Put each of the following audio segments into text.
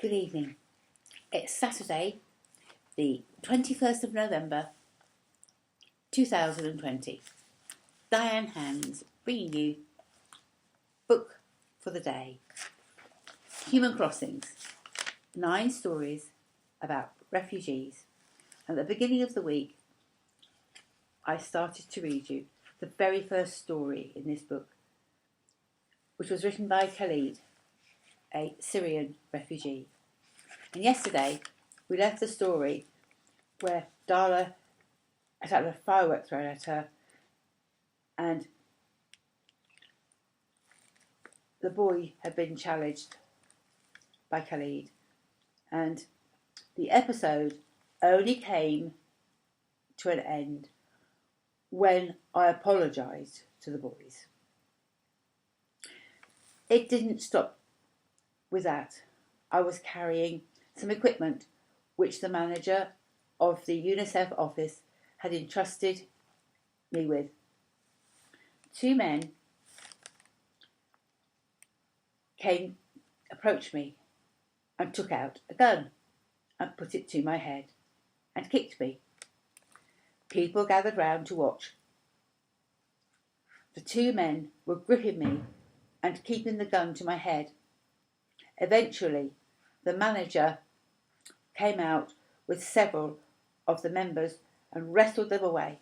Good evening. It's Saturday, the 21st of November 2020. Diane Hands bringing you book for the day. Human Crossings. 9 stories about refugees. At the beginning of the week, I started to read you the very first story in this book, which was written by Khaled, a Syrian refugee. And yesterday, we left the story where Dala had had a firework thrown at her, and the boy had been challenged by Khaled. And the episode only came to an end when I apologised to the boys. It didn't stop with that. I was carrying some equipment which the manager of the UNICEF office had entrusted me with. 2 men approached me and took out a gun and put it to my head and kicked me. People gathered round to watch. The 2 men were gripping me and keeping the gun to my head. Eventually, the manager came out with several of the members and wrestled them away.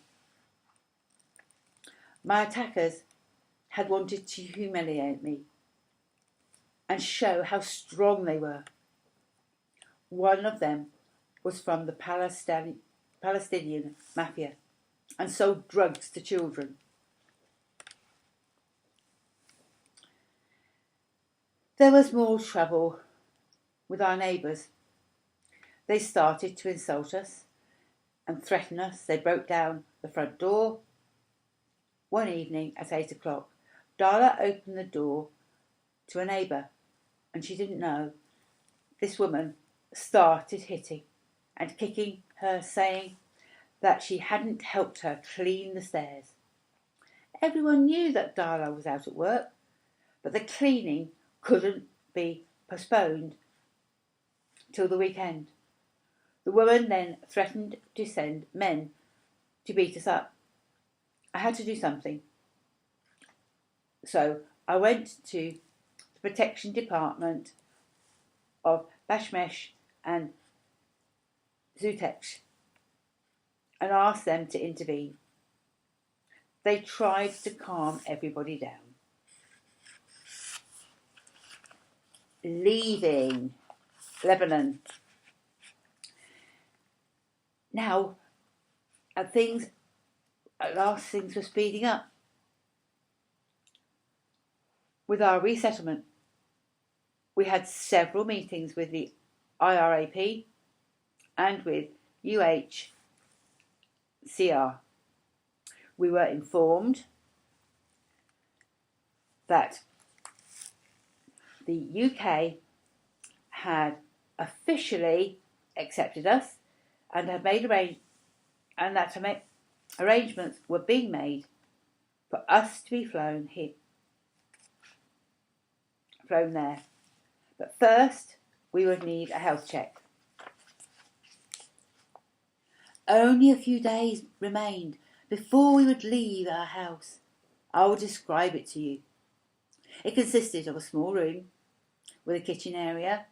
My attackers had wanted to humiliate me and show how strong they were. One of them was from the Palestinian mafia and sold drugs to children. There was more trouble with our neighbours. They started to insult us and threaten us. They broke down the front door. One evening at 8 o'clock, Dala opened the door to a neighbour, and she didn't know. This woman started hitting and kicking her, saying that she hadn't helped her clean the stairs. Everyone knew that Dala was out at work, but the cleaning couldn't be postponed till the weekend. The woman then threatened to send men to beat us up. I had to do something. So I went to the protection department of Bashmesh and Zutex and asked them to intervene. They tried to calm everybody down. Leaving Lebanon. Now, at last things were speeding up. With our resettlement, we had several meetings with the IRAP and with UHCR. We were informed that the UK had officially accepted us and had made arrangements were being made for us to be flown there. But first, we would need a health check. Only a few days remained before we would leave our house. I will describe it to you. It consisted of a small room with a kitchen area,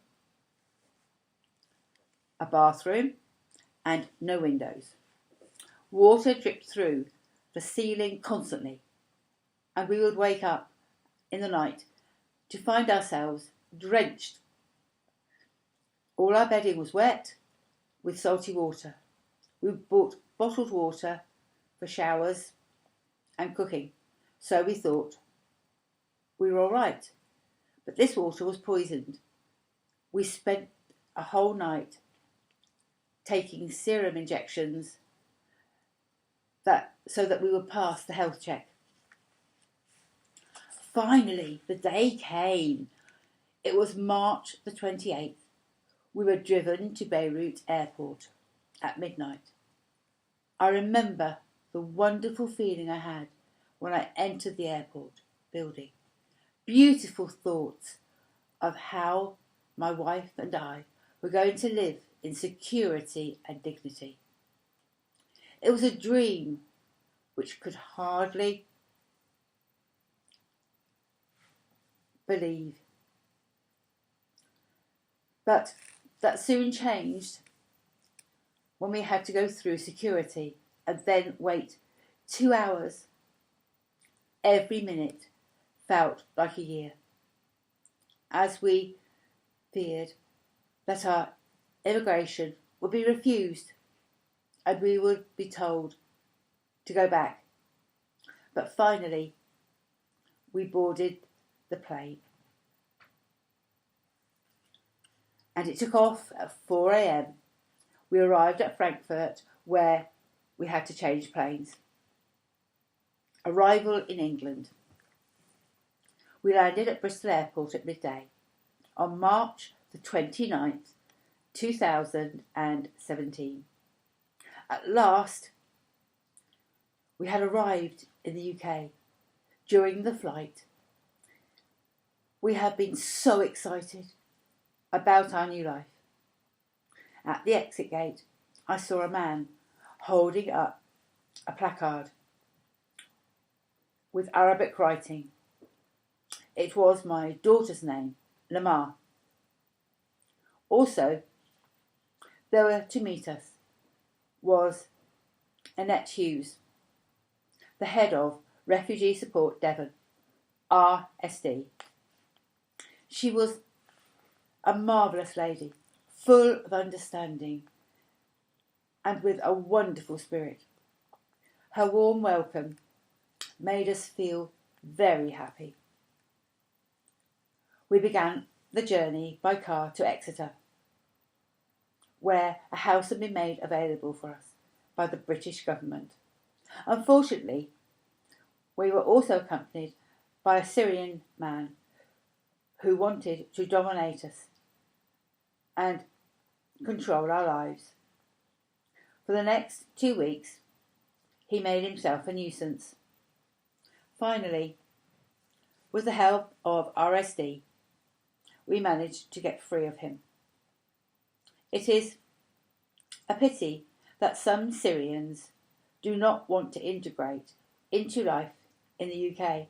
a bathroom, and no windows. Water dripped through the ceiling constantly, and we would wake up in the night to find ourselves drenched. All our bedding was wet with salty water. We bought bottled water for showers and cooking, so we thought we were all right. But this water was poisoned. We spent a whole night taking serum injections so that we would pass the health check. Finally, the day came. It was March the 28th. We were driven to Beirut airport at midnight. I remember the wonderful feeling I had when I entered the airport building. Beautiful thoughts of how my wife and I were going to live in security and dignity. It was a dream which could hardly believe. But that soon changed when we had to go through security and then wait 2 hours. Every minute felt like a year, as we feared that our immigration would be refused and we would be told to go back. But finally, we boarded the plane. And it took off at 4 a.m. We arrived at Frankfurt, where we had to change planes. Arrival in England. We landed at Bristol Airport at midday on March the 29th, 2017. At last, we had arrived in the UK. During the flight, we had been so excited about our new life. At the exit gate, I saw a man holding up a placard with Arabic writing. It was my daughter's name, Lamar. Also, there were to meet us was Annette Hughes, the head of Refugee Support Devon, RSD. She was a marvellous lady, full of understanding and with a wonderful spirit. Her warm welcome made us feel very happy. We began the journey by car to Exeter, where a house had been made available for us by the British government. Unfortunately, we were also accompanied by a Syrian man who wanted to dominate us and control our lives. For the next 2 weeks, he made himself a nuisance. Finally, with the help of RSD, we managed to get free of him. It is a pity that some Syrians do not want to integrate into life in the UK.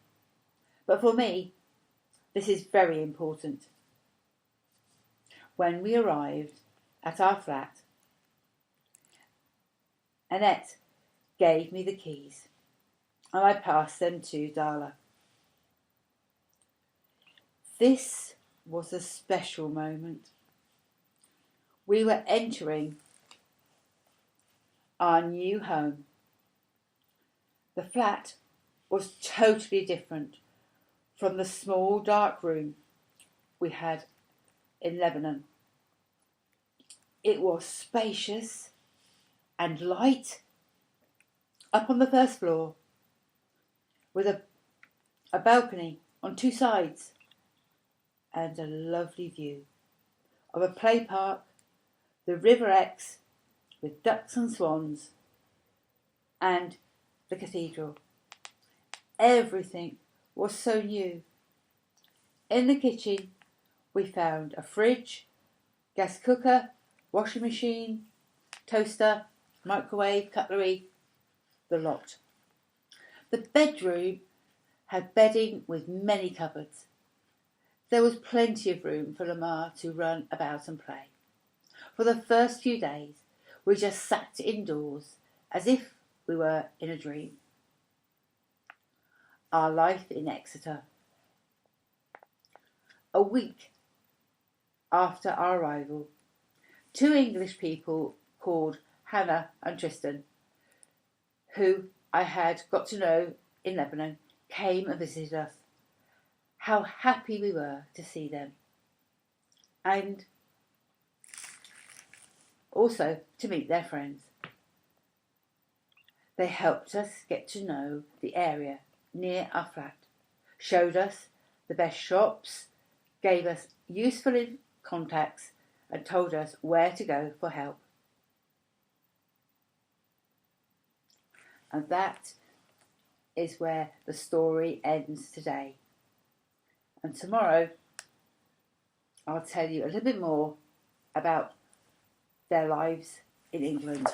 But for me, this is very important. When we arrived at our flat, Annette gave me the keys and I passed them to Dala. This was a special moment. We were entering our new home. The flat was totally different from the small dark room we had in Lebanon. It was spacious and light up on the first floor with a balcony on 2 sides and a lovely view of a play park, the River Exe with ducks and swans, and the cathedral. Everything was so new. In the kitchen, we found a fridge, gas cooker, washing machine, toaster, microwave, cutlery, the lot. The bedroom had bedding with many cupboards. There was plenty of room for Lamar to run about and play. For the first few days, we just sat indoors as if we were in a dream. Our life in Exeter. A week after our arrival, 2 English people called Hannah and Tristan, who I had got to know in Lebanon, came and visited us. How happy we were to see them, and also to meet their friends. They helped us get to know the area near our flat, showed us the best shops, gave us useful contacts and told us where to go for help. And that is where the story ends today. And tomorrow I'll tell you a little bit more about their lives in England.